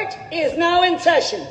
Court is now in session.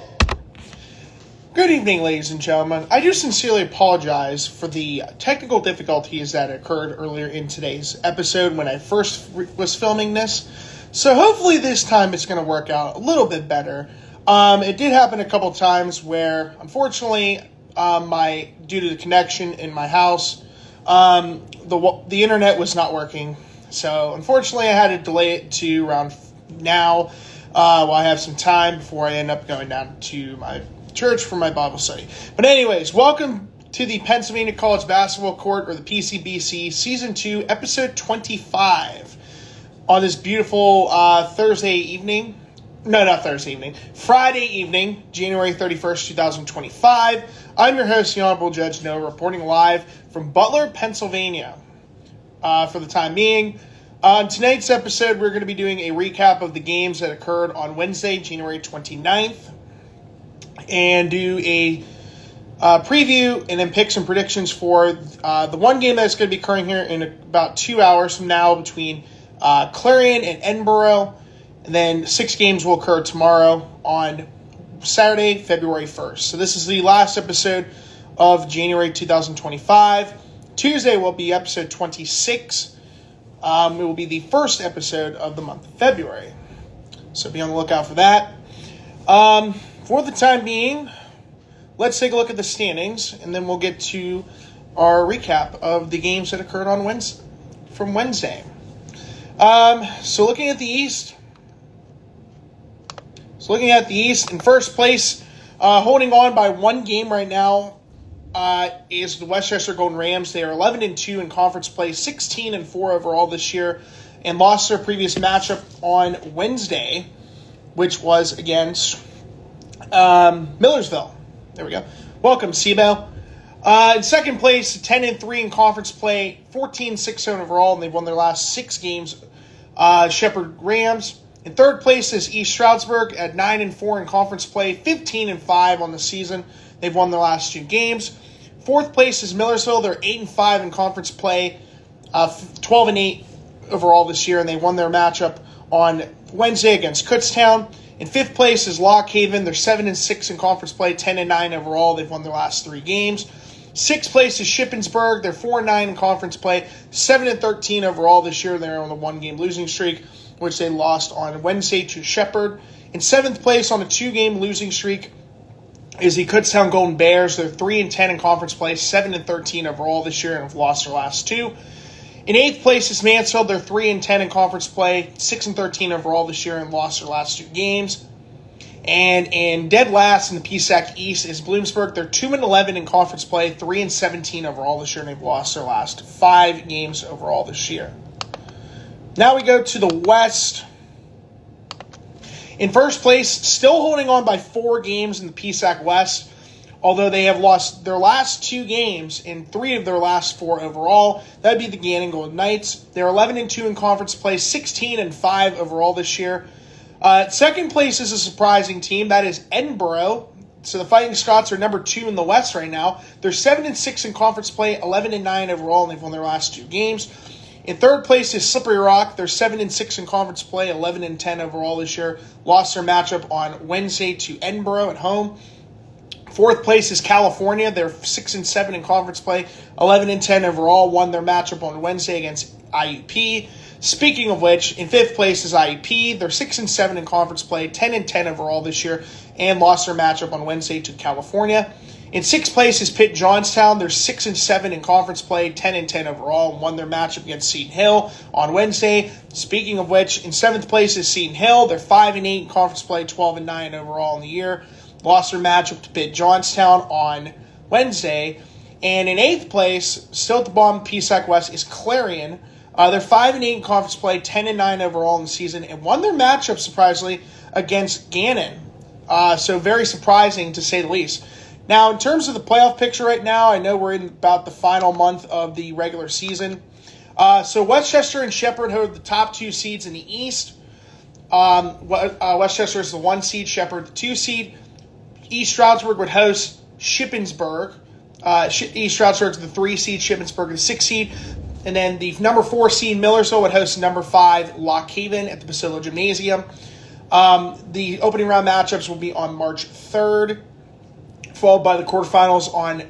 Good evening, ladies and gentlemen. I do sincerely apologize for the technical difficulties that occurred earlier in today's episode when I first was filming this. So hopefully this time it's going to work out a little bit better. It did happen a couple times where, unfortunately, due to the connection in my house, the internet was not working. So unfortunately, I had to delay it to around now, while I have some time before I end up going down to my church for my Bible study. But anyways, welcome to the Pennsylvania College Basketball Court, or the PCBC, Season 2, Episode 25, on this beautiful Friday evening, January 31st, 2025. I'm your host, the Honorable Judge Noah, reporting live from Butler, Pennsylvania, for the time being. On tonight's episode, we're going to be doing a recap of the games that occurred on Wednesday, January 29th, and do a preview and then pick some predictions for the one game that's going to be occurring here in about 2 hours from now between Clarion and Edinboro. And then 6 games will occur tomorrow on Saturday, February 1st. So this is the last episode of January 2025. Tuesday will be episode 26. It will be the first episode of the month of February. So be on the lookout for that. For the time being, let's take a look at the standings, and then we'll get to our recap of the games that occurred on Wednesday. So looking at the East, in first place, holding on by one game right now, is the Westchester Golden Rams. They are 11-2 in conference play, 16-4 overall this year, and lost their previous matchup on Wednesday, which was against Millersville. There we go. Welcome, SIBO. In second place, 10-3 in conference play, 14-6 overall, and they've won their last 6 games. Shepherd Rams. In third place is East Stroudsburg at 9-4 in conference play, 15-5 on the season. They've won their last 2 games. Fourth place is Millersville. They're 8-5 in conference play, 12-8 overall this year, and they won their matchup on Wednesday against Kutztown. In fifth place is Lock Haven. They're 7-6 in conference play, 10-9 overall. They've won their last 3 games. Sixth place is Shippensburg. They're 4-9 in conference play, 7-13 overall this year. They're on a 1-game losing streak, which they lost on Wednesday to Shepherd. In seventh place on a 2-game losing streak is the Kutztown Golden Bears. They're 3-10 in conference play, 7-13 overall this year, and have lost their last 2. In eighth place is Mansfield. They're 3-10 in conference play, 6-13 overall this year, and lost their last 2 games. And in dead last in the PSAC East is Bloomsburg. They're 2-11 in conference play, 3-17 overall this year, and they've lost their last 5 games overall this year. Now we go to the West. In first place, still holding on by 4 games in the PSAC West, although they have lost their last 2 games in 3 of their last 4 overall. That would be the Gannon Golden Knights. They're 11-2 in conference play, 16-5 overall this year. Second place is a surprising team. That is Edinboro. So the Fighting Scots are number 2 in the West right now. They're 7-6 in conference play, 11-9 overall, and they've won their last 2 games. In third place is Slippery Rock. They're 7-6 in conference play, 11-10 overall this year. Lost their matchup on Wednesday to Edinboro at home. Fourth place is California. They're 6-7 in conference play, 11-10 overall. Won their matchup on Wednesday against IUP. Speaking of which, in fifth place is IUP. They're 6-7 in conference play, 10-10 overall this year, and lost their matchup on Wednesday to California. In sixth place is Pitt Johnstown. They're 6-7 in conference play, 10-10 overall, and won their matchup against Seton Hill on Wednesday. Speaking of which, in seventh place is Seton Hill. They're 5-8 in conference play, 12-9 overall in the year. Lost their matchup to Pitt Johnstown on Wednesday. And in eighth place, still at the bottom of PSAC West, is Clarion. They're 5-8 in conference play, 10-9 overall in the season, and won their matchup, surprisingly, against Gannon. So very surprising, to say the least. Now, in terms of the playoff picture right now, I know we're in about the final month of the regular season. So Westchester and Shepherd hold the top 2 seeds in the East. Westchester is the 1 seed, Shepherd the 2 seed. East Stroudsburg would host Shippensburg. East Stroudsburg is the 3 seed, Shippensburg is the 6 seed. And then the number 4 seed Millersville would host number 5 Lock Haven at the Basilio Gymnasium. The opening round matchups will be on March 3rd, followed by the quarterfinals on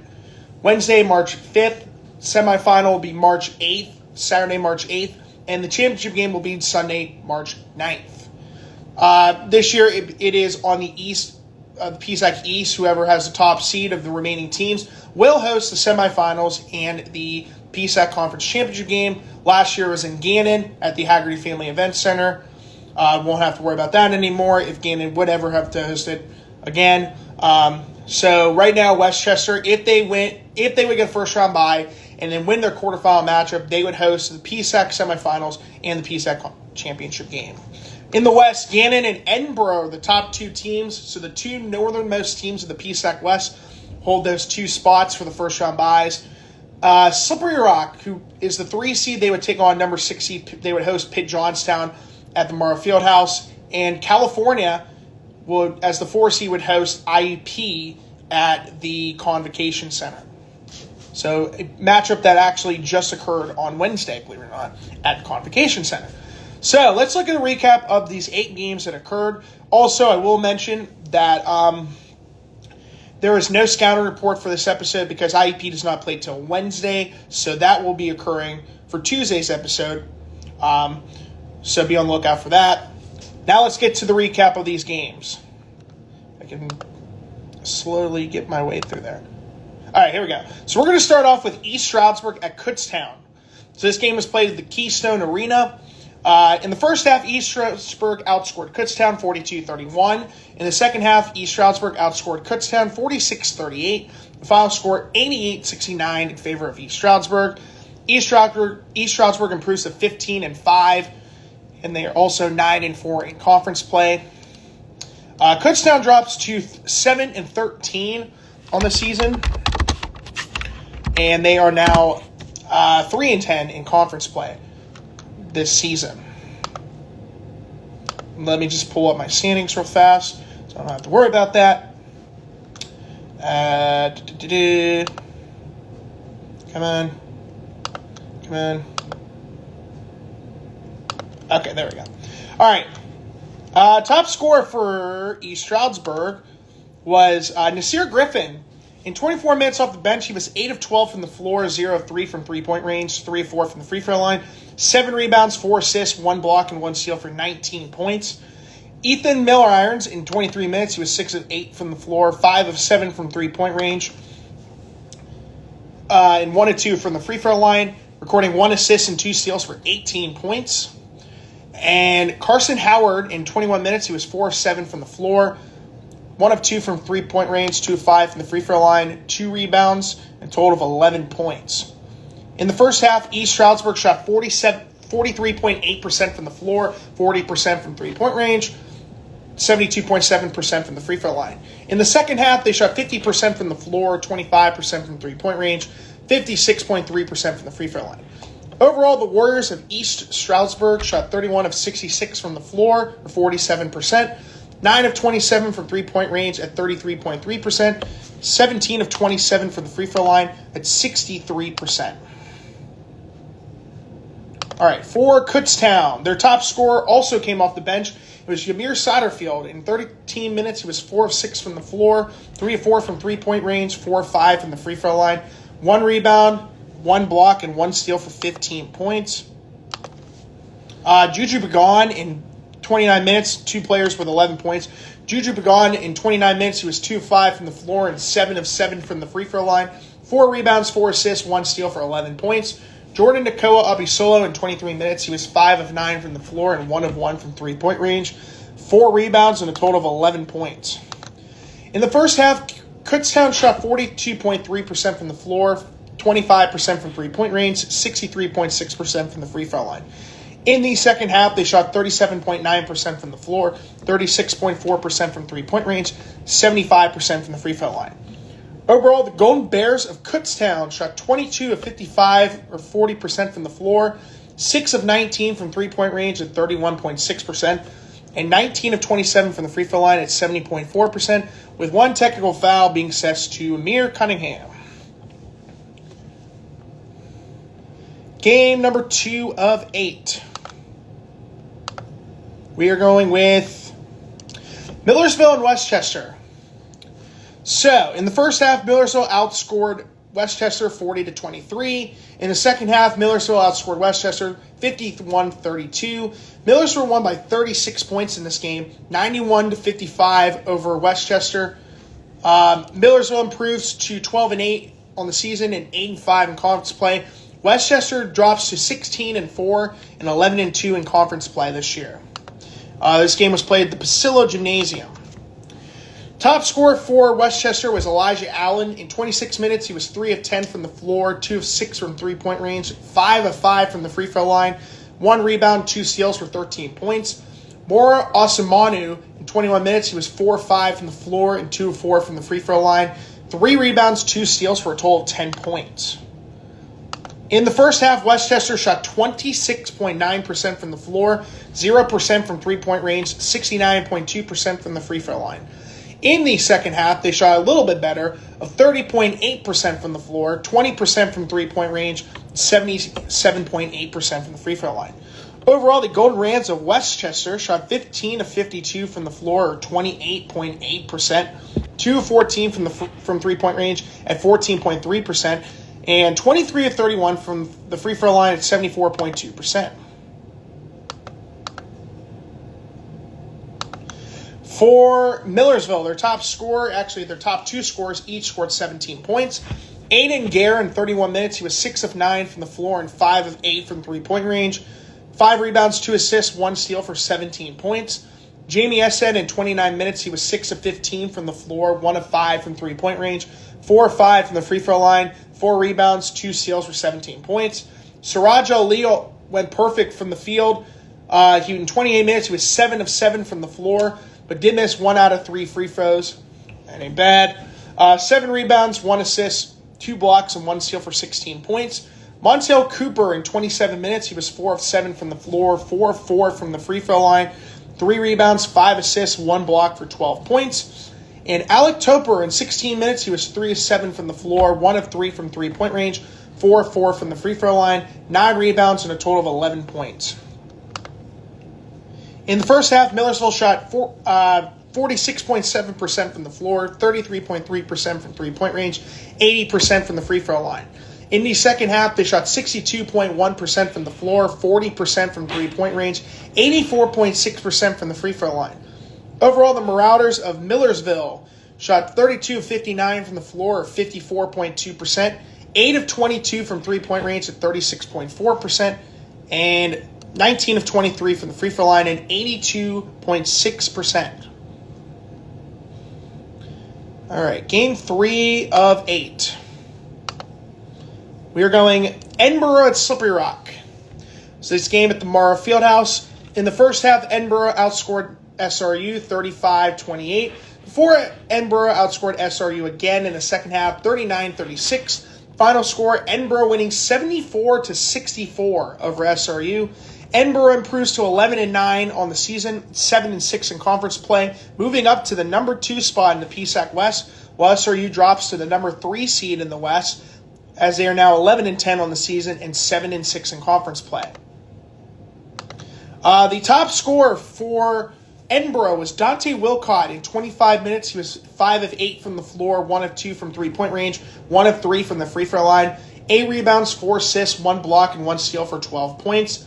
Wednesday, March 5th. Semifinal will be March 8th, Saturday, March 8th. And the championship game will be Sunday, March 9th. This year, it is on the East, the PSAC East. Whoever has the top seed of the remaining teams will host the semifinals and the PSAC Conference Championship game. Last year was in Gannon at the Haggerty Family Event Center. Won't have to worry about that anymore if Gannon would ever have to host it again. So right now, Westchester, if they would get a first round bye and then win their quarterfinal matchup, they would host the PSAC semifinals and the PSAC championship game. In the West, Gannon and Edinboro, the top two teams, so the two northernmost teams of the PSAC West, hold those two spots for the first round byes. Slippery Rock, who is the 3 seed, they would take on number 6 seed. They would host Pitt Johnstown at the Morrow Fieldhouse. And California, as the 4 seed, would host IUP at the Convocation Center. So a matchup that actually just occurred on Wednesday, believe it or not, at the Convocation Center. So let's look at a recap of these 8 games that occurred. Also, I will mention that there is no scouting report for this episode because IEP does not play till Wednesday, so that will be occurring for Tuesday's episode. So be on the lookout for that. Now let's get to the recap of these games. I can slowly get my way through there. All right, here we go. So we're going to start off with East Stroudsburg at Kutztown. So this game was played at the Keystone Arena. In the first half, East Stroudsburg outscored Kutztown 42-31. In the second half, East Stroudsburg outscored Kutztown 46-38. The final score 88-69 in favor of East Stroudsburg. East Stroudsburg improves to 15-5, and they are also 9-4 in conference play. Kutztown drops to 7-13 on the season, and they are now 3-10 in conference play this season. Let me just pull up my standings real fast so I don't have to worry about that. Come on. Okay, there we go. All right. Top scorer for East Stroudsburg was Nasir Griffin. In 24 minutes off the bench, he was 8 of 12 from the floor, 0 of 3 from three-point range, 3 of 4 from the free throw line, 7 rebounds, 4 assists, 1 block, and 1 steal for 19 points. Ethan Miller Irons, in 23 minutes, he was 6 of 8 from the floor, 5 of 7 from three-point range, and 1 of 2 from the free throw line, recording 1 assist and 2 steals for 18 points. And Carson Howard, in 21 minutes, he was 4 of 7 from the floor, 1 of 2 from three-point range, 2 of 5 from the free throw line, 2 rebounds, and a total of 11 points. In the first half, East Stroudsburg shot 43.8% from the floor, 40% from three-point range, 72.7% from the free throw line. In the second half, they shot 50% from the floor, 25% from three-point range, 56.3% from the free throw line. Overall, the Warriors of East Stroudsburg shot 31 of 66 from the floor, or 47%, 9 of 27 from three-point range at 33.3%, 17 of 27 from the free throw line at 63%. All right, for Kutztown, their top scorer also came off the bench. It was Ymir Satterfield. In 13 minutes, he was 4 of 6 from the floor, 3 of 4 from three-point range, 4 of 5 from the free throw line, 1 rebound, 1 block, and 1 steal for 15 points. Juju Pagan, in 29 minutes, 2 players with 11 points. Juju Pagan, in 29 minutes, he was 2 of 5 from the floor and 7 of 7 from the free throw line, 4 rebounds, 4 assists, 1 steal for 11 points. Jordan Nakoa Abisolo, in 23 minutes, he was 5 of 9 from the floor and 1 of 1 from three-point range, 4 rebounds, and a total of 11 points. In the first half, Kutztown shot 42.3% from the floor, 25% from three-point range, 63.6% from the free throw line. In the second half, they shot 37.9% from the floor, 36.4% from three-point range, 75% from the free throw line. Overall, the Golden Bears of Kutztown shot 22 of 55, or 40% from the floor, 6 of 19 from three-point range at 31.6%, and 19 of 27 from the free throw line at 70.4%, with 1 technical foul being assessed to Amir Cunningham. Game number 2 of 8. We are going with Millersville and Westchester. So, in the first half, Millersville outscored Westchester 40-23. In the second half, Millersville outscored Westchester 51-32. Millersville won by 36 points in this game, 91-55 over Westchester. Millersville improves to 12-8 on the season and 8-5 in conference play. Westchester drops to 16-4 and 11-2 in conference play this year. This game was played at the Pasillo Gymnasium. Top scorer for Westchester was Elijah Allen. In 26 minutes, he was 3 of 10 from the floor, 2 of 6 from three-point range, 5 of 5 from the free throw line, 1 rebound, 2 steals for 13 points. Mora Osamanu, in 21 minutes, he was 4 of 5 from the floor and 2 of 4 from the free throw line, 3 rebounds, 2 steals for a total of 10 points. In the first half, Westchester shot 26.9% from the floor, 0% from three-point range, 69.2% from the free throw line. In the second half, they shot a little bit better, of 30.8% from the floor, 20% from three-point range, 77.8% from the free throw line. Overall, the Golden Rams of Westchester shot 15 of 52 from the floor, or 28.8%, 2 of 14 from three-point range at 14.3%, and 23 of 31 from the free throw line at 74.2%. For Millersville, their top two scorers each scored 17 points. Aiden Gare in 31 minutes, he was 6 of 9 from the floor and 5 of 8 from three-point range. 5 rebounds, 2 assists, 1 steal for 17 points. Jamie Essen in 29 minutes, he was 6 of 15 from the floor, 1 of 5 from three-point range, 4 of 5 from the free throw line, 4 rebounds, 2 steals for 17 points. Sirajo Leo went perfect from the field. In 28 minutes, he was 7 of 7 from the floor, but did miss 1 out of 3 free throws. That ain't bad. 7 rebounds, 1 assist, 2 blocks, and 1 steal for 16 points. Montel Cooper in 27 minutes, he was 4 of 7 from the floor, 4 of 4 from the free throw line, 3 rebounds, 5 assists, 1 block for 12 points. And Alec Toper in 16 minutes, he was 3 of 7 from the floor, 1 of 3 from three-point range, 4 of 4 from the free throw line, 9 rebounds, and a total of 11 points. In the first half, Millersville shot 46.7% from the floor, 33.3% from three-point range, 80% from the free throw line. In the second half, they shot 62.1% from the floor, 40% from three-point range, 84.6% from the free throw line. Overall, the Marauders of Millersville shot 32 of 59 from the floor, or 54.2%, 8 of 22 from three-point range at 36.4%, and 19 of 23 from the free throw line and 82.6%. All right, game 3 of 8. We are going Edinboro at Slippery Rock. So this game at the Morrow Fieldhouse. In the first half, Edinboro outscored SRU 35-28. Before Edinboro outscored SRU again in the second half, 39-36. Final score, Edinboro winning 74-64 over SRU. Edinboro improves to 11-9 on the season, 7-6 in conference play, moving up to the number 2 spot in the PSAC West, while SRU drops to the number 3 seed in the West, as they are now 11-10 on the season and 7-6 in conference play. The top scorer for Edinboro was Dante Wilcott. In 25 minutes, he was 5 of 8 from the floor, 1 of 2 from three-point range, 1 of 3 from the free throw line, 8 rebounds, 4 assists, 1 block, and 1 steal for 12 points.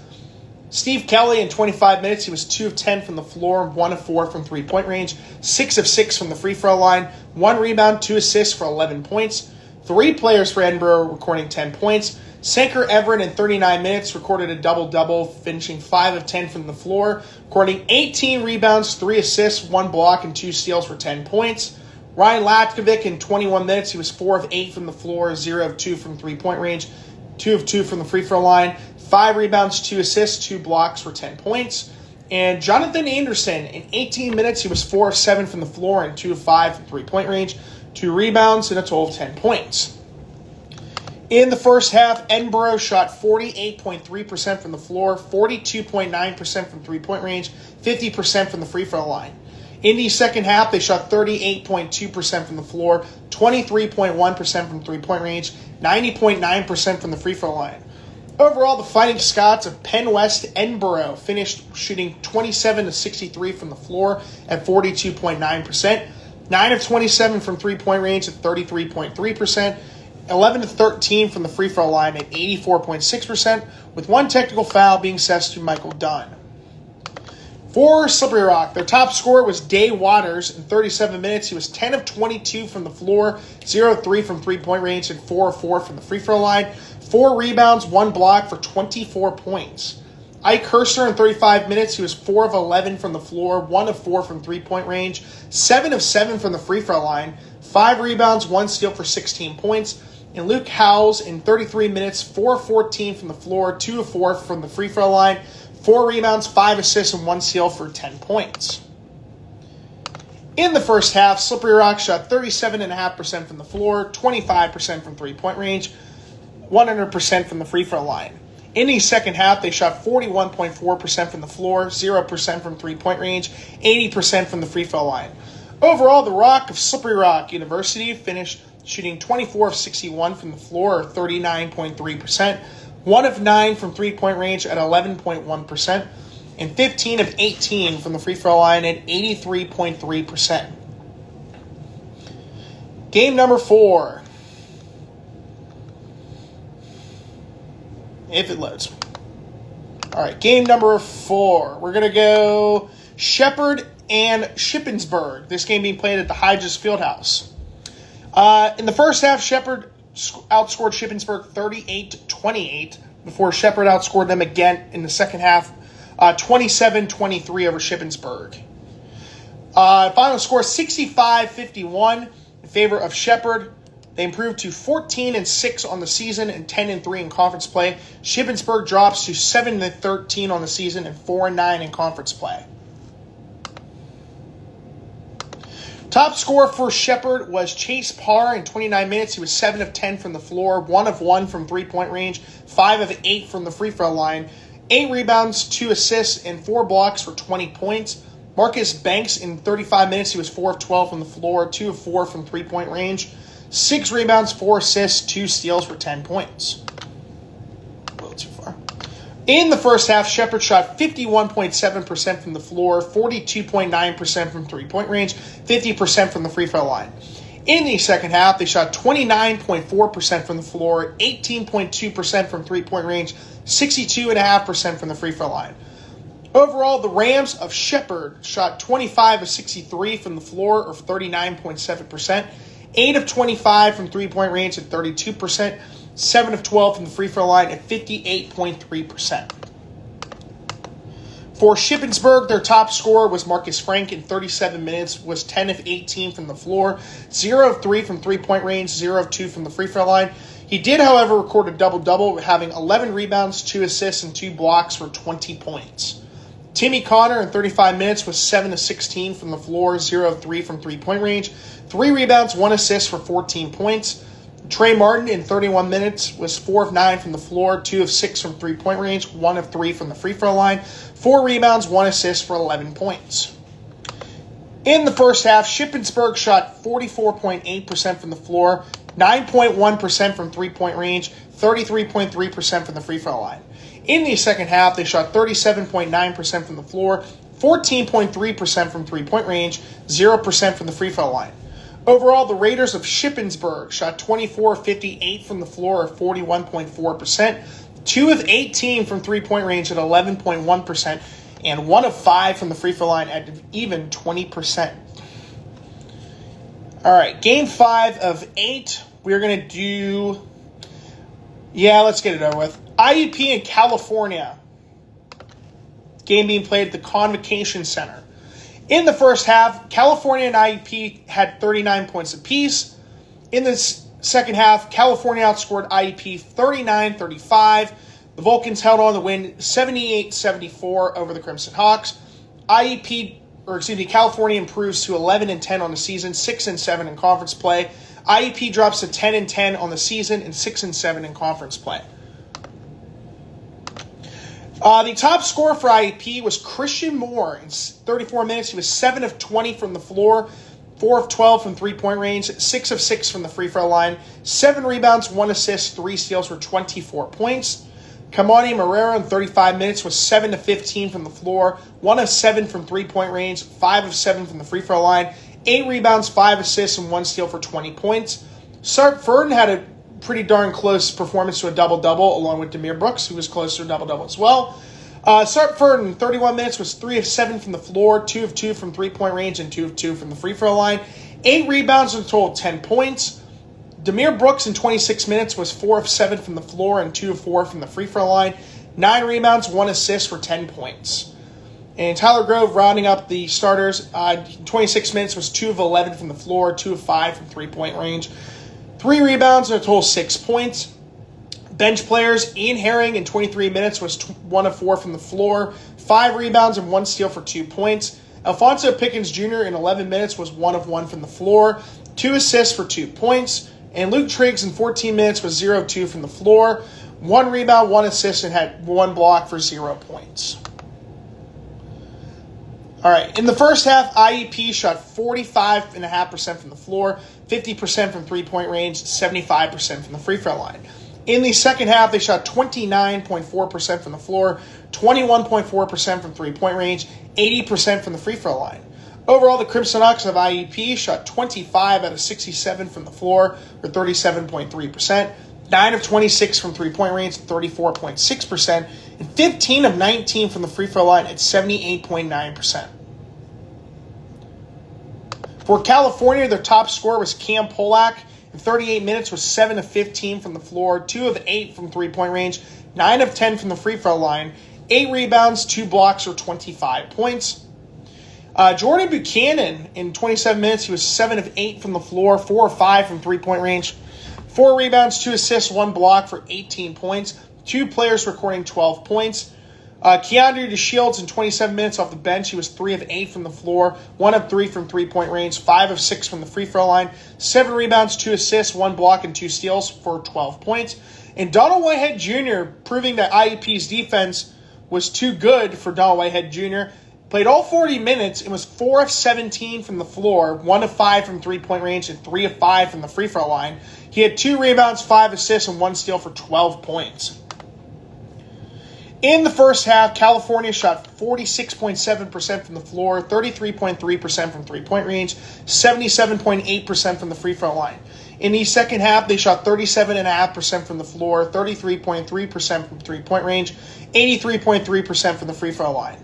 Steve Kelly, in 25 minutes, he was 2 of 10 from the floor, 1 of 4 from three-point range, 6 of 6 from the free throw line, 1 rebound, 2 assists for 11 points. 3 players for Edinboro recording 10 points. Sanker Everett, in 39 minutes, recorded a double-double, finishing 5 of 10 from the floor, recording 18 rebounds, 3 assists, 1 block, and 2 steals for 10 points. Ryan Latkovic, in 21 minutes, he was 4 of 8 from the floor, 0 of 2 from three-point range, 2 of 2 from the free throw line, 5 rebounds, 2 assists, 2 blocks for 10 points. And Jonathan Anderson, in 18 minutes, he was 4 of 7 from the floor and 2 of 5 from three-point range, 2 rebounds, and a total of 10 points. In the first half, Edinboro shot 48.3% from the floor, 42.9% from three-point range, 50% from the free throw line. In the second half, they shot 38.2% from the floor, 23.1% from three-point range, 90.9% from the free throw line. Overall, the Fighting Scots of Penn West Edinboro finished shooting 27 of 63 from the floor at 42.9%, 9 of 27 from three-point range at 33.3%, 11 of 13 from the free throw line at 84.6%, with one technical foul being assessed to Michael Dunn. For Slippery Rock, their top scorer was Day Waters. In 37 minutes, he was 10 of 22 from the floor, 0 of 3 from three-point range, and 4 of 4 from the free throw line. 4 rebounds, 1 block for 24 points. Ike Herster in 35 minutes, he was 4 of 11 from the floor, 1 of 4 from three-point range, 7 of 7 from the free throw line, 5 rebounds, 1 steal for 16 points. And Luke Howells in 33 minutes, 4 of 14 from the floor, 2 of 4 from the free throw line, 4 rebounds, 5 assists, and 1 steal for 10 points. In the first half, Slippery Rock shot 37.5% from the floor, 25% from three-point range, 100% from the free throw line. In the second half, they shot 41.4% from the floor, 0% from three-point range, 80% from the free throw line. Overall, the Rock of Slippery Rock University finished shooting 24 of 61 from the floor, or 39.3%, 1 of 9 from three-point range at 11.1%, and 15 of 18 from the free throw line at 83.3%. Game number 4. If it loads. All right, game number 4. We're going to go Shepherd and Shippensburg. This game being played at the Hodges Fieldhouse. In the first half, Shepherd outscored Shippensburg 38-28 before Shepherd outscored them again in the second half, 27-23 over Shippensburg. Final score 65-51 in favor of Shepherd. They improved to 14-6 on the season and 10-3 in conference play. Shippensburg drops to 7-13 on the season and 4-9 in conference play. Top scorer for Shepherd was Chase Parr in 29 minutes. He was 7 of 10 from the floor, 1 of 1 from three-point range, 5 of 8 from the free throw line, 8 rebounds, 2 assists, and 4 blocks for 20 points. Marcus Banks in 35 minutes, he was 4 of 12 from the floor, 2 of 4 from three-point range, 6 rebounds, 4 assists, 2 steals for 10 points. A little too far. In the first half, Shepherd shot 51.7% from the floor, 42.9% from three-point range, 50% from the free throw line. In the second half, they shot 29.4% from the floor, 18.2% from three-point range, 62.5% from the free throw line. Overall, the Rams of Shepherd shot 25 of 63 from the floor, or 39.7%, 8 of 25 from three-point range at 32%, 7 of 12 from the free throw line at 58.3%. For Shippensburg, their top scorer was Marcus Frank in 37 minutes, was 10 of 18 from the floor, 0 of 3 from three-point range, 0 of 2 from the free throw line. He did, however, record a double-double, having 11 rebounds, 2 assists, and 2 blocks for 20 points. Timmy Connor in 35 minutes was 7 of 16 from the floor, 0 of 3 from three-point range, 3 rebounds, 1 assist for 14 points. Trey Martin in 31 minutes was 4 of 9 from the floor, 2 of 6 from three-point range, 1 of 3 from the free throw line, 4 rebounds, 1 assist for 11 points. In the first half, Shippensburg shot 44.8% from the floor, 9.1% from three-point range, 33.3% from the free throw line. In the second half, they shot 37.9% from the floor, 14.3% from three-point range, 0% from the free throw line. Overall, the Raiders of Shippensburg shot 24 of 58 from the floor, or 41.4%, 2 of 18 from three-point range at 11.1%, and 1 of 5 from the free throw line at even 20%. All right, Game 5 of 8. We're going to do... let's get it over with. IUP in California. Game being played at the Convocation Center. In the first half, California and IUP had 39 points apiece. In the second half, California outscored IUP 39-35. The Vulcans held on to win 78-74 over the Crimson Hawks. California improves to 11-10 on the season, 6-7 in conference play. IUP drops to 10-10 on the season and 6-7 in conference play. The top scorer for IUP was Christian Moore. In 34 minutes, he was 7 of 20 from the floor, 4 of 12 from three-point range, 6 of 6 from the free throw line, 7 rebounds, 1 assist, 3 steals for 24 points. Kamani Marrero in 35 minutes was 7 of 15 from the floor, 1 of 7 from three-point range, 5 of 7 from the free throw line, 8 rebounds, 5 assists, and 1 steal for 20 points. Sart Furden had a pretty darn close performance to a double-double, along with Demir Brooks, who was close to a double-double as well. Sart Furden, 31 minutes, was 3 of 7 from the floor, 2 of 2 from three-point range, and 2 of 2 from the free throw line. 8 rebounds and a total of 10 points. Demir Brooks in 26 minutes was 4 of 7 from the floor and 2 of 4 from the free throw line. 9 rebounds, 1 assist for 10 points. And Tyler Grove rounding up the starters. 26 minutes was 2 of 11 from the floor, 2 of 5 from three-point range. 3 rebounds and a total of 6 points. Bench players, Ian Herring in 23 minutes was 1 of 4 from the floor, 5 rebounds and 1 steal for 2 points. Alfonso Pickens Jr. in 11 minutes was 1 of 1 from the floor, 2 assists for 2 points. And Luke Triggs in 14 minutes was 0 of 2 from the floor, 1 rebound, 1 assist, and had 1 block for 0 points. All right, in the first half, IEP shot 45.5% from the floor, 50% from three-point range, 75% from the free throw line. In the second half, they shot 29.4% from the floor, 21.4% from three-point range, 80% from the free throw line. Overall, the Crimson Ox of IEP shot 25 out of 67 from the floor for 37.3%, 9 of 26 from three-point range, 34.6%, and 15 of 19 from the free throw line at 78.9%. For California, their top scorer was Cam Polak. In 38 minutes was 7 of 15 from the floor, 2 of 8 from three-point range, 9 of 10 from the free throw line, 8 rebounds, 2 blocks, or 25 points. Jordan Buchanan, in 27 minutes, he was 7 of 8 from the floor, 4 of 5 from three-point range, 4 rebounds, 2 assists, 1 block for 18 points. 2 players recording 12 points. Keandre DeShields in 27 minutes off the bench, he was 3 of 8 from the floor, 1 of 3 from three-point range, 5 of 6 from the free throw line, 7 rebounds, 2 assists, 1 block, and 2 steals for 12 points. And Donald Whitehead Jr., proving that IEP's defense was too good for Donald Whitehead Jr., played all 40 minutes and was 4 of 17 from the floor, 1 of 5 from three-point range, and 3 of 5 from the free throw line. He had 2 rebounds, 5 assists, and 1 steal for 12 points. In the first half, California shot 46.7% from the floor, 33.3% from three-point range, 77.8% from the free throw line. In the second half, they shot 37.5% from the floor, 33.3% from three-point range, 83.3% from the free throw line.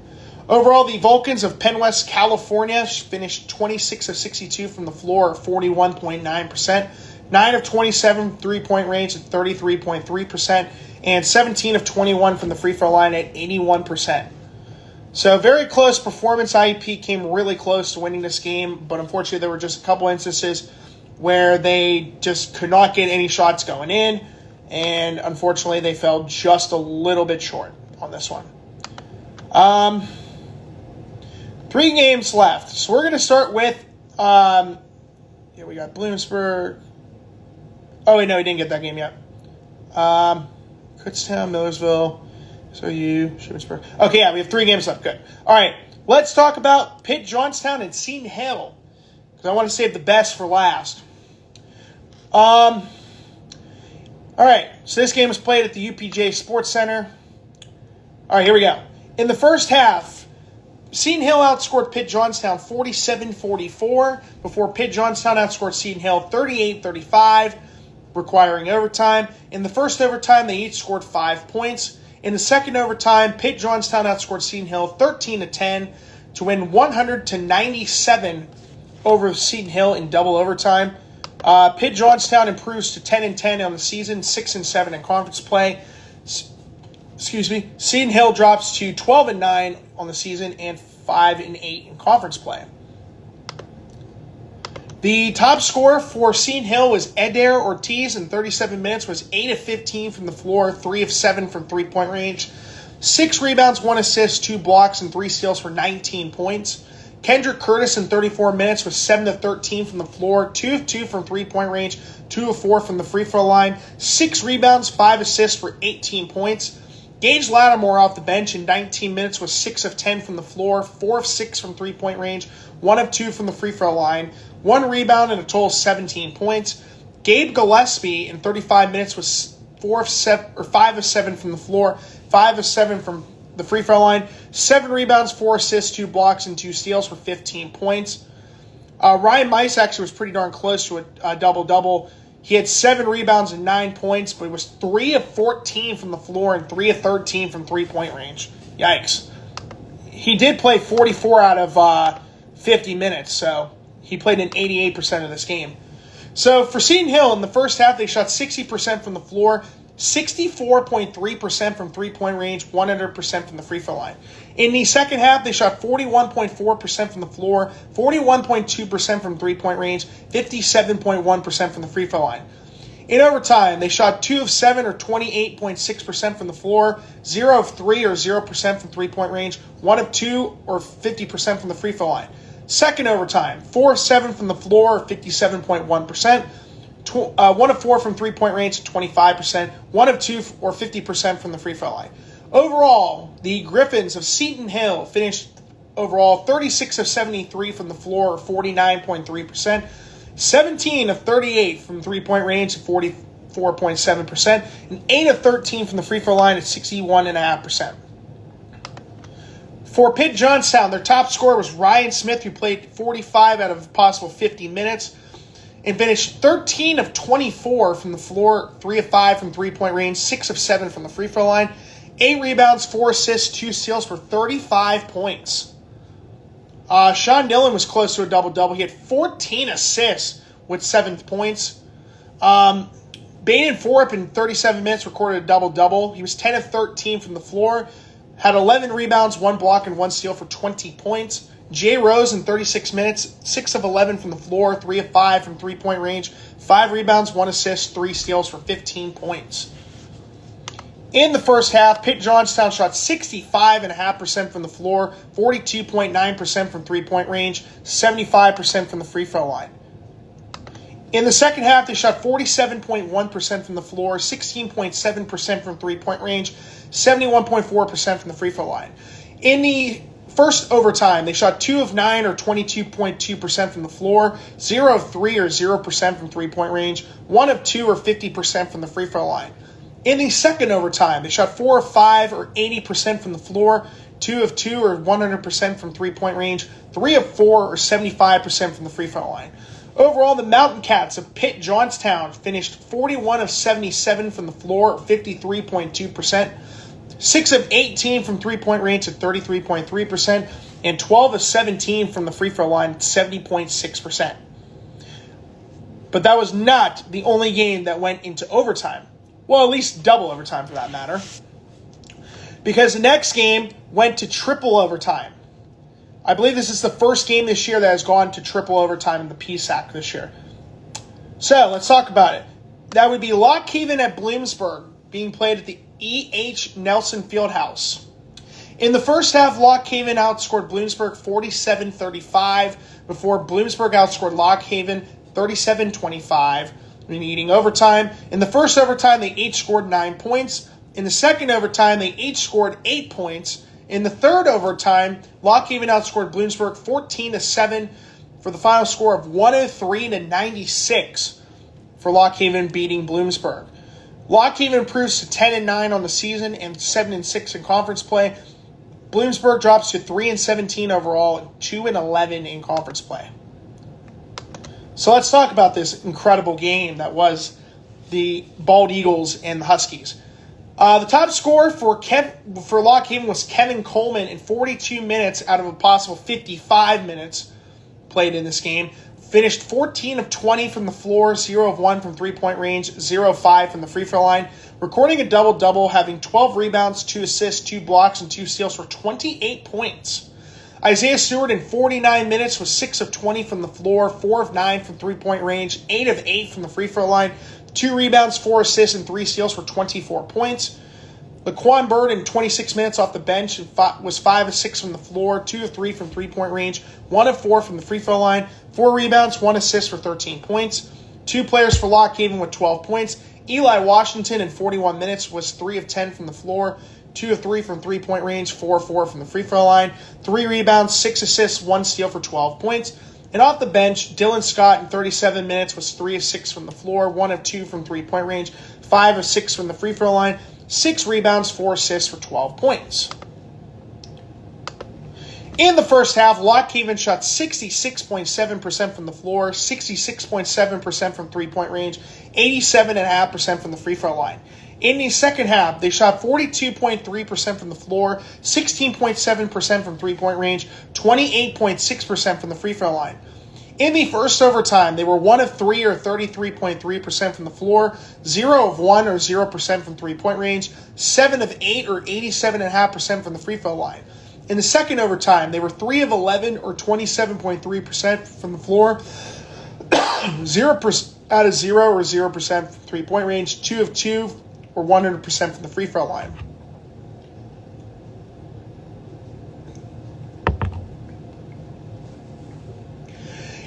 Overall, the Vulcans of Penn West, California finished 26 of 62 from the floor, or 41.9%, 9 of 27 three-point range at 33.3%, and 17 of 21 from the free throw line at 81%. So very close performance. IEP came really close to winning this game, but unfortunately there were just a couple instances where they just could not get any shots going in, and unfortunately they fell just a little bit short on this one. 3 games left. So we're going to start with, we got Bloomsburg. Oh, wait, no, we didn't get that game yet. Kutztown, Millersville, Shippensburg. Okay, yeah, we have 3 games left. Good. All right, let's talk about Pitt, Johnstown, and Seton Hill, because I want to save the best for last. All right, so this game was played at the UPJ Sports Center. All right, here we go. In the first half, Seton Hill outscored Pitt Johnstown 47-44 before Pitt Johnstown outscored Seton Hill 38-35, requiring overtime. In the first overtime, they each scored 5 points. In the second overtime, Pitt Johnstown outscored Seton Hill 13-10 to win 100-97 over Seton Hill in double overtime. Pitt Johnstown improves to 10-10 on the season, 6-7 in conference play. Seton Hill drops to 12-9 on the season and 5-8 in conference play. The top scorer for Seton Hill was Adair Ortiz. In 37 minutes was 8 of 15 from the floor, 3 of 7 from three-point range, 6 rebounds, 1 assist, 2 blocks, and 3 steals for 19 points. Kendrick Curtis in 34 minutes was 7 of 13 from the floor, 2 of 2 from three-point range, 2 of 4 from the free throw line, 6 rebounds, 5 assists for 18 points. Gage Lattimore off the bench in 19 minutes was 6 of 10 from the floor, 4 of 6 from three-point range, 1 of 2 from the free throw line, 1 rebound, and a total of 17 points. Gabe Gillespie in 35 minutes was 5 of 7 from the floor, 5 of 7 from the free throw line, 7 rebounds, 4 assists, 2 blocks, and 2 steals for 15 points. Ryan Mice actually was pretty darn close to a double-double. He had 7 rebounds and 9 points, but he was 3 of 14 from the floor and 3 of 13 from three-point range. Yikes. He did play 44 out of 50 minutes, so he played in 88% of this game. So for Seton Hill, in the first half, they shot 60% from the floor, 64.3% from three-point range, 100% from the free throw line. In the second half, they shot 41.4% from the floor, 41.2% from three-point range, 57.1% from the free throw line. In overtime, they shot 2 of 7 or 28.6% from the floor, 0 of 3 or 0% from three-point range, 1 of 2 or 50% from the free throw line. Second overtime, 4 of 7 from the floor, 57.1%. 1 of 4 from three-point range, 25%. 1 of 2 or 50% from the free throw line. Overall, the Griffins of Seton Hill finished overall 36 of 73 from the floor, or 49.3%. 17 of 38 from three-point range, 44.7%. And 8 of 13 from the free throw line at 61.5%. For Pitt Johnstown, their top scorer was Ryan Smith, who played 45 out of a possible 50 minutes and finished 13 of 24 from the floor, 3 of 5 from three-point range, 6 of 7 from the free throw line, 8 rebounds, 4 assists, 2 steals for 35 points. Sean Dillon was close to a double-double. He had 14 assists with 7 points. Baden Forup in 37 minutes recorded a double-double. He was 10 of 13 from the floor, had 11 rebounds, 1 block, and 1 steal for 20 points. Jay Rose in 36 minutes, 6 of 11 from the floor, 3 of 5 from three-point range, 5 rebounds, 1 assist, 3 steals for 15 points. In the first half, Pitt Johnstown shot 65.5% from the floor, 42.9% from three-point range, 75% from the free throw line. In the second half, they shot 47.1% from the floor, 16.7% from three-point range, 71.4% from the free throw line. In the first overtime, they shot 2 of 9 or 22.2% from the floor, 0 of 3 or 0% from three-point range, 1 of 2 or 50% from the free throw line. In the second overtime, they shot 4 of 5 or 80% from the floor, 2 of 2 or 100% from three-point range, 3 of 4 or 75% from the free throw line. Overall, the Mountain Cats of Pitt Johnstown finished 41 of 77 from the floor, 53.2%, 6 of 18 from three-point range at 33.3%, and 12 of 17 from the free throw line at 70.6%. But that was not the only game that went into overtime. Well, at least double overtime for that matter. Because the next game went to triple overtime. I believe this is the first game this year that has gone to triple overtime in the PSAC this year. So, let's talk about it. That would be Lock Haven at Bloomsburg, being played at the E.H. Nelson Fieldhouse. In the first half, Lock Haven outscored Bloomsburg 47-35, before Bloomsburg outscored Lock Haven 37-25. In eating overtime. In the first overtime, they each scored 9 points. In the second overtime, they each scored 8 points. In the third overtime, Lock Haven outscored Bloomsburg 14-7 for the final score of 103-96 for Lock Haven beating Bloomsburg. Lock Haven improves to 10-9 on the season and 7-6 in conference play. Bloomsburg drops to 3-17 overall and 2-11 in conference play. So let's talk about this incredible game that was the Bald Eagles and the Huskies. The top scorer for Lock Haven was Kevin Coleman in 42 minutes out of a possible 55 minutes played in this game. Finished 14 of 20 from the floor, 0 of 1 from three-point range, 0 of 5 from the free throw line. Recording a double-double, having 12 rebounds, 2 assists, 2 blocks, and 2 steals for 28 points. Isaiah Stewart in 49 minutes was 6 of 20 from the floor, 4 of 9 from three-point range, 8 of 8 from the free throw line, 2 rebounds, 4 assists, and 3 steals for 24 points. Laquan Bird in 26 minutes off the bench was 5 of 6 from the floor, 2 of 3 from three-point range, 1 of 4 from the free throw line, 4 rebounds, 1 assist for 13 points. 2 players for Lock Haven with 12 points. Eli Washington in 41 minutes was 3 of 10 from the floor, 2 of 3 from three-point range, 4 of 4 from the free throw line, 3 rebounds, 6 assists, 1 steal for 12 points. And off the bench, Dylan Scott in 37 minutes was 3 of 6 from the floor, 1 of 2 from three-point range, 5 of 6 from the free throw line, 6 rebounds, 4 assists for 12 points. In the first half, Lock Haven shot 66.7% from the floor, 66.7% from three-point range, 87.5% from the free throw line. In the second half, they shot 42.3% from the floor, 16.7% from three-point range, 28.6% from the free throw line. In the first overtime, they were 1 of 3 or 33.3% from the floor, 0 of 1 or 0% from three-point range, 7 of 8 or 87.5% from the free throw line. In the second overtime, they were 3 of 11 or 27.3% from the floor, 0% out of 0 or 0% from three-point range, 2 of 2 or 100% from the free throw line.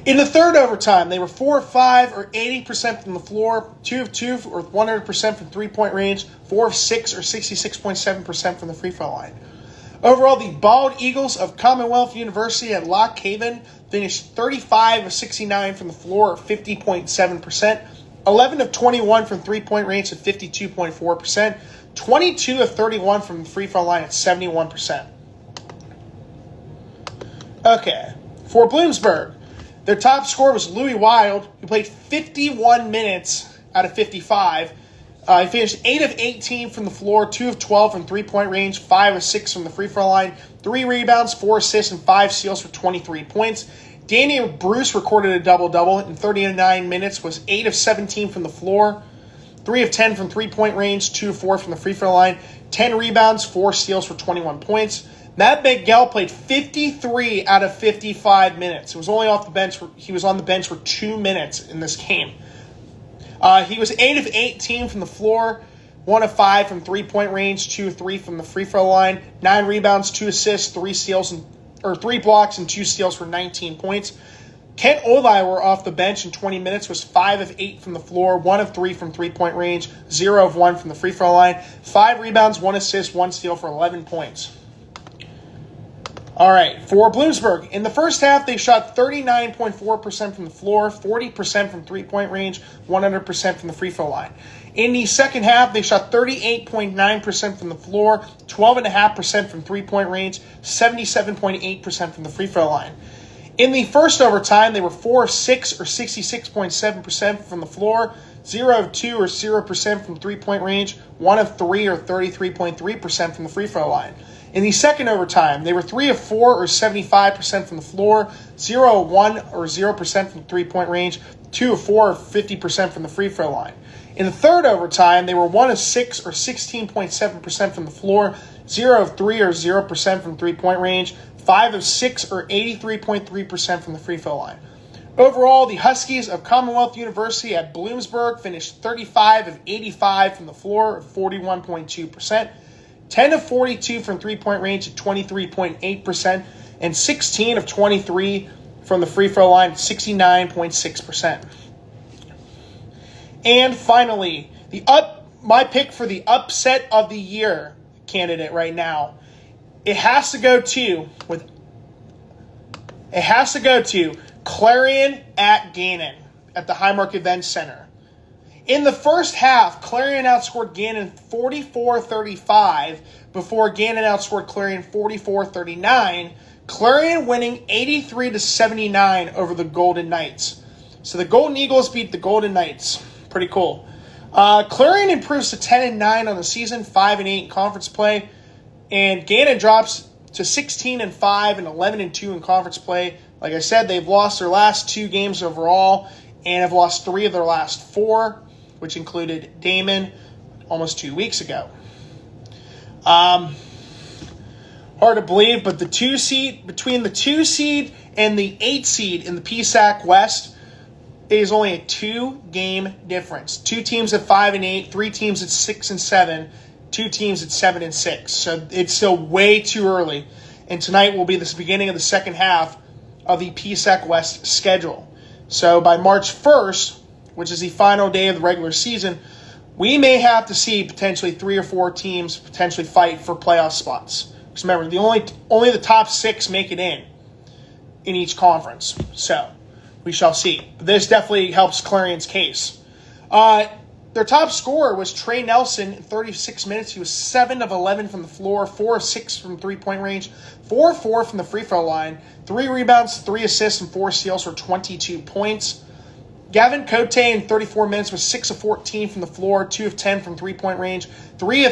In the third overtime, they were 4 of 5 or 80% from the floor, 2 of 2 or 100% from three-point range, 4 of 6 or 66.7% from the free throw line. Overall, the Bald Eagles of Commonwealth University at Lock Haven finished 35 of 69 from the floor, or 50.7%, 11 of 21 from three-point range at 52.4%, 22 of 31 from the free throw line at 71%. Okay, for Bloomsburg, their top scorer was Louis Wild, who played 51 minutes out of 55. He finished 8 of 18 from the floor, 2 of 12 from three-point range, 5 of 6 from the free throw line, 3 rebounds, 4 assists, and 5 steals for 23 points. Daniel Bruce recorded a double-double in 39 minutes, was 8 of 17 from the floor, 3 of 10 from three-point range, 2 of 4 from the free throw line, 10 rebounds, 4 steals for 21 points. Matt Miguel played 53 out of 55 minutes. He was on the bench for 2 minutes in this game. He was 8 of 18 from the floor, 1 of 5 from three-point range, 2 of 3 from the free throw line, 9 rebounds, 2 assists, 3 blocks, and 2 steals for 19 points. Kent Oliver off the bench in 20 minutes was 5 of 8 from the floor, 1 of 3 from three-point range, 0 of 1 from the free throw line, 5 rebounds, 1 assist, 1 steal for 11 points. All right, for Bloomsburg, in the first half, they shot 39.4% from the floor, 40% from three-point range, 100% from the free throw line. In the second half, they shot 38.9% from the floor, 12.5% from three-point range, 77.8% from the free throw line. In the first overtime, they were 4 of 6 or 66.7% from the floor, 0 of 2 or 0% from three-point range, 1 of 3 or 33.3% from the free throw line. In the second overtime, they were 3 of 4 or 75% from the floor, 0 of 1 or 0% from three-point range, 2 of 4 or 50% from the free throw line. In the third overtime, they were 1 of 6 or 16.7% from the floor, 0 of 3 or 0% from three-point range, 5 of 6 or 83.3% from the free throw line. Overall, the Huskies of Commonwealth University at Bloomsburg finished 35 of 85 from the floor, or 41.2%. 10 of 42 from three-point range at 23.8%, and 16 of 23 from the free throw line at 69.6%. And finally, my pick for the upset of the year candidate right now, it has to go to Clarion at Gannon at the Highmark Events Center. In the first half, Clarion outscored Gannon 44-35 before Gannon outscored Clarion 44-39. Clarion winning 83-79 over the Golden Knights. So the Golden Eagles beat the Golden Knights. Pretty cool. Clarion improves to 10-9 on the season, 5-8 in conference play, and Gannon drops to 16-5 and 11-2 in conference play. Like I said, they've lost their last 2 games overall and have lost 3 of their last 4, which included Damon almost 2 weeks ago. Hard to believe, but between the 2 seed and the 8 seed in the PSAC West, it is only a 2-game difference. 2 teams at 5-8, 3 teams at 6-7, 2 teams at 7-6. So it's still way too early. And tonight will be the beginning of the second half of the PSAC West schedule. So by March 1st, which is the final day of the regular season, we may have to see potentially 3 or 4 teams potentially fight for playoff spots. Because remember, only the top 6 make it in each conference. So we shall see. But this definitely helps Clarion's case. The Their top scorer was Trey Nelson in 36 minutes. He was 7 of 11 from the floor, 4 of 6 from three-point range, 4 of 4 from the free throw line, 3 rebounds, 3 assists, and 4 steals for 22 points. Gavin Cote in 34 minutes was 6 of 14 from the floor, 2 of 10 from three-point range, 3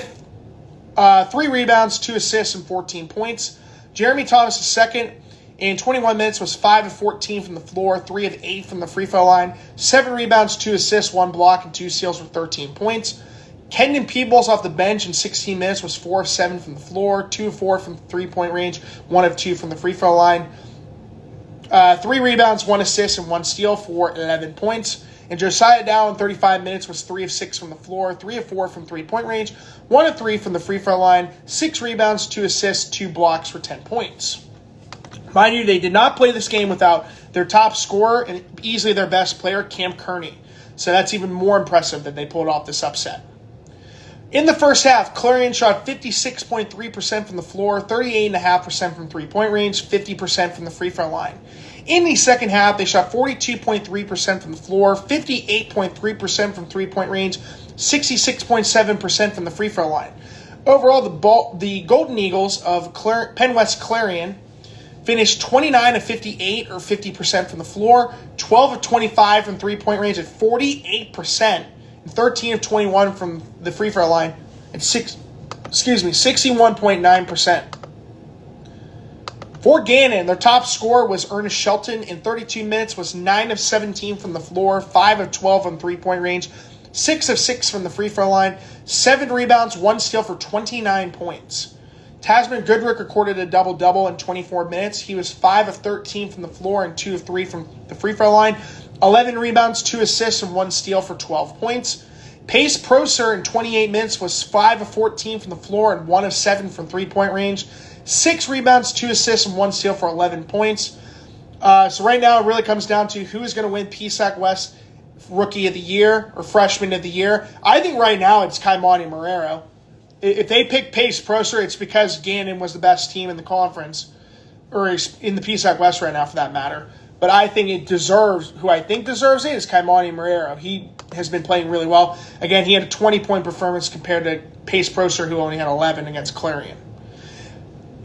rebounds, 2 assists, and 14 points. Jeremy Thomas II in 21 minutes was 5 of 14 from the floor, 3 of 8 from the free throw line, 7 rebounds, 2 assists, 1 block, and 2 steals for 13 points. Kendon Peebles off the bench in 16 minutes was 4 of 7 from the floor, 2 of 4 from three-point range, 1 of 2 from the free throw line, 3 rebounds, 1 assist, and 1 steal for 11 points. And Josiah Dow in 35 minutes was 3 of 6 from the floor, 3 of 4 from three-point range, 1 of 3 from the free throw line, 6 rebounds, 2 assists, 2 blocks for 10 points. Mind you, they did not play this game without their top scorer and easily their best player, Cam Kearney. So that's even more impressive that they pulled off this upset. In the first half, Clarion shot 56.3% from the floor, 38.5% from three-point range, 50% from the free throw line. In the second half, they shot 42.3% from the floor, 58.3% from three-point range, 66.7% from the free throw line. Overall, the Golden Eagles of Penn West Clarion finished 29 of 58, or 50% from the floor, 12 of 25 from three-point range at 48%, and 13 of 21 from the free throw line at 61.9%. For Gannon, their top scorer was Ernest Shelton. In 32 minutes was 9 of 17 from the floor, 5 of 12 from three-point range, 6 of 6 from the free throw line, 7 rebounds, 1 steal for 29 points. Tasman Goodrick recorded a double-double in 24 minutes. He was 5 of 13 from the floor and 2 of 3 from the free throw line, 11 rebounds, 2 assists, and 1 steal for 12 points. Pace Proser in 28 minutes was 5 of 14 from the floor and 1 of 7 from three-point range, 6 rebounds, 2 assists, and 1 steal for 11 points. So right now it really comes down to who is going to win PSAC West Rookie of the Year or Freshman of the Year. I think right now it's Kaimani Marrero. If they pick Pace Proser, it's because Gannon was the best team in the conference, or in the PSAC West right now for that matter. But I think who I think deserves it is Kaimani Marrero. He has been playing really well. Again, he had a 20-point performance compared to Pace Proser, who only had 11 against Clarion.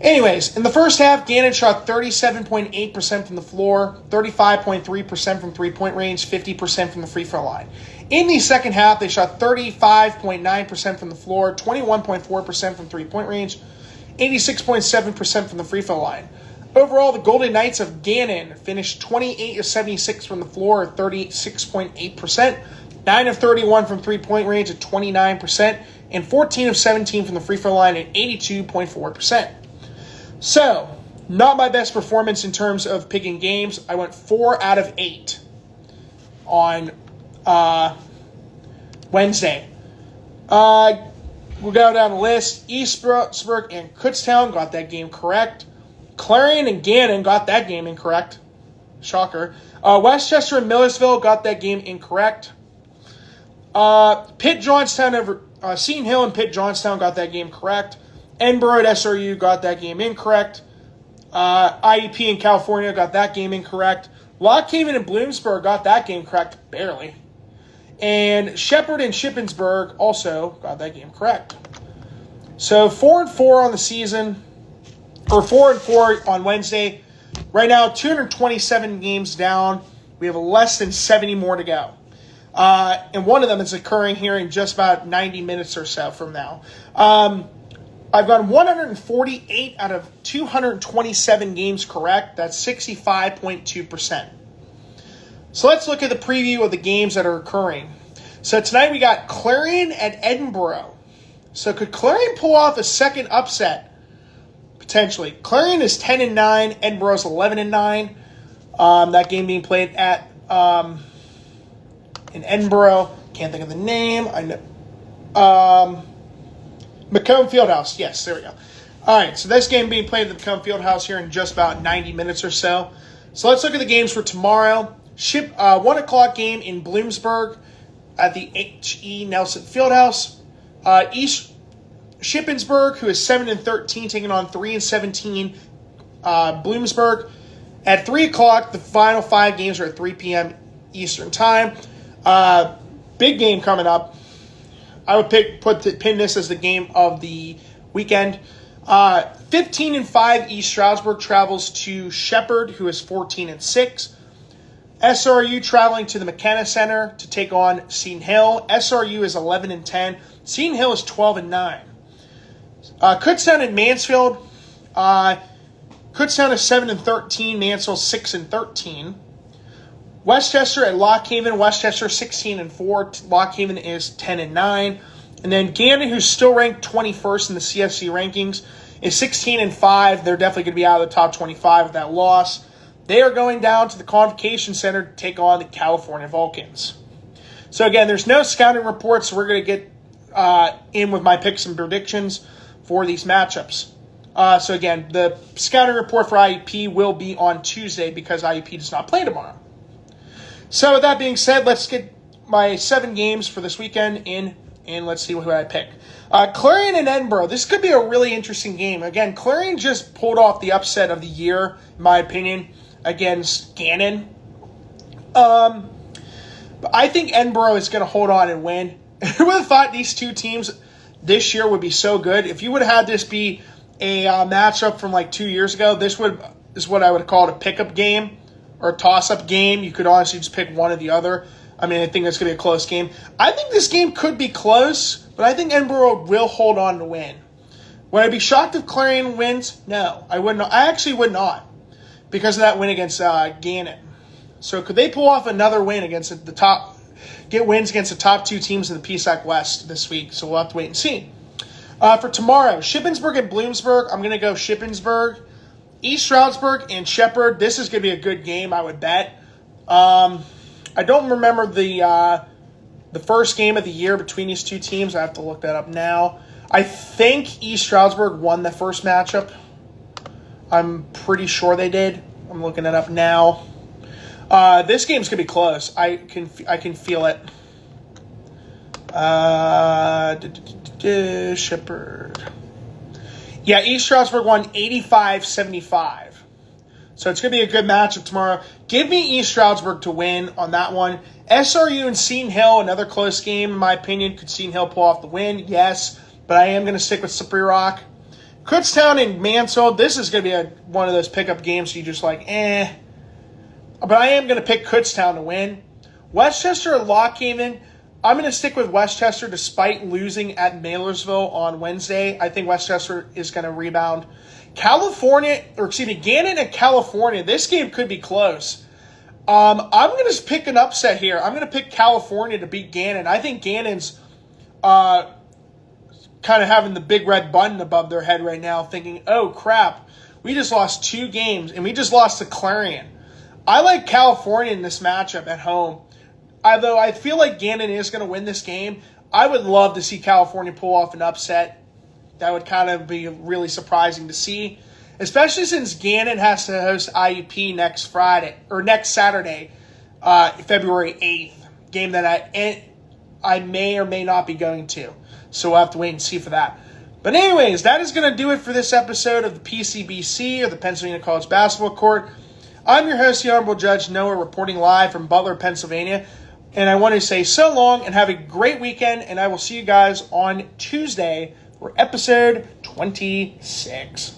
Anyways, in the first half, Gannon shot 37.8% from the floor, 35.3% from three-point range, 50% from the free throw line. In the second half, they shot 35.9% from the floor, 21.4% from three-point range, 86.7% from the free throw line. Overall, the Golden Knights of Gannon finished 28 of 76 from the floor at 36.8%, 9 of 31 from three-point range at 29%, and 14 of 17 from the free throw line at 82.4%. So, not my best performance in terms of picking games. I went 4 out of 8 on Wednesday. We'll go down the list. Eastbrook and Kutztown got that game correct. Clarion and Gannon got that game incorrect. Shocker. Westchester and Millersville got that game incorrect. Pitt Johnstown over Seton Hill and Pitt Johnstown got that game correct. Edinboro at SRU got that game incorrect. IEP in California got that game incorrect. Lock Haven and Bloomsburg got that game correct, barely. And Shepherd and Shippensburg also got that game correct. So 4-4 on the season, or 4-4 on Wednesday. Right now, 227 games down. We have less than 70 more to go. And one of them is occurring here in just about 90 minutes or so from now. I've gotten 148 out of 227 games correct. That's 65.2%. So let's look at the preview of the games that are occurring. So tonight we got Clarion at Edinboro. So could Clarion pull off a second upset? Potentially. Clarion is 10-9. Edinboro is 11-9. That game being played at in Edinboro. Can't think of the name. I know. Macomb Fieldhouse. Yes, there we go. All right, so this game being played at the Macomb Fieldhouse here in just about 90 minutes or so. So let's look at the games for tomorrow. 1 o'clock game in Bloomsburg at the H.E. Nelson Fieldhouse. East Shippensburg, who is 7-13, taking on 3-17 Bloomsburg. At 3 o'clock, the final 5 games are at 3 p.m. Eastern Time. Big game coming up. I would pin this as the game of the weekend. 15-5 East Stroudsburg travels to Shepherd, who is 14-6. SRU traveling to the McKenna Center to take on Seton Hill. SRU is 11-10. Seton Hill is 12-9. Kutztown and Mansfield. Kutztown is 7-13. Mansfield 6-13. Westchester at Lockhaven. Westchester 16-4. Lockhaven is 10-9. And then Gannon, who's still ranked 21st in the CFC rankings, is 16-5. They're definitely going to be out of the top 25 with that loss. They are going down to the Convocation Center to take on the California Vulcans. So again, there's no scouting reports, so we're going to get in with my picks and predictions for these matchups. So again, the scouting report for IUP will be on Tuesday because IUP does not play tomorrow. So with that being said, let's get my 7 games for this weekend in, and let's see who I pick. Clarion and Edinboro. This could be a really interesting game. Again, Clarion just pulled off the upset of the year, in my opinion, against Gannon. But I think Edinboro is going to hold on and win. Who would have thought these two teams this year would be so good? If you would have had this be a matchup from like 2 years ago, this is what I would call it, a pickup game or a toss-up game. You could honestly just pick one or the other. I mean, I think it's going to be a close game. I think this game could be close, but I think Edinboro will hold on to win. Would I be shocked if Clarion wins? No, I would not. I actually would not because of that win against Gannon. So could they pull off another win against get wins against the top 2 teams in the PSAC West this week? So we'll have to wait and see. For tomorrow, Shippensburg and Bloomsburg, I'm going to go Shippensburg. East Stroudsburg and Shepherd, this is going to be a good game, I would bet. I don't remember the first game of the year between these two teams. I have to look that up now. I think East Stroudsburg won the first matchup. I'm pretty sure they did. I'm looking it up now. This game's going to be close. I can feel it. Shepherd. Yeah, East Stroudsburg won 85-75. So it's going to be a good matchup tomorrow. Give me East Stroudsburg to win on that one. SRU and Seton Hill, another close game, in my opinion. Could Seton Hill pull off the win? Yes. But I am going to stick with Slippery Rock. Kutztown and Mansfield, this is going to be one of those pickup games you just like, eh. But I am going to pick Kutztown to win. Westchester and Lockhaven, I'm going to stick with Westchester despite losing at Mailersville on Wednesday. I think Westchester is going to rebound. Gannon and California, this game could be close. I'm going to pick an upset here. I'm going to pick California to beat Gannon. I think Gannon's kind of having the big red button above their head right now, thinking, oh, crap, we just lost 2 games, and we just lost to Clarion. I like California in this matchup at home. Although I feel like Gannon is going to win this game, I would love to see California pull off an upset. That would kind of be really surprising to see, especially since Gannon has to host IUP next Saturday, February 8th, game that I may or may not be going to. So we'll have to wait and see for that. But anyways, that is going to do it for this episode of the PCBC, or the Pennsylvania College Basketball Court. I'm your host, the Honorable Judge Noah, reporting live from Butler, Pennsylvania. And I want to say so long and have a great weekend, and I will see you guys on Tuesday for episode 26.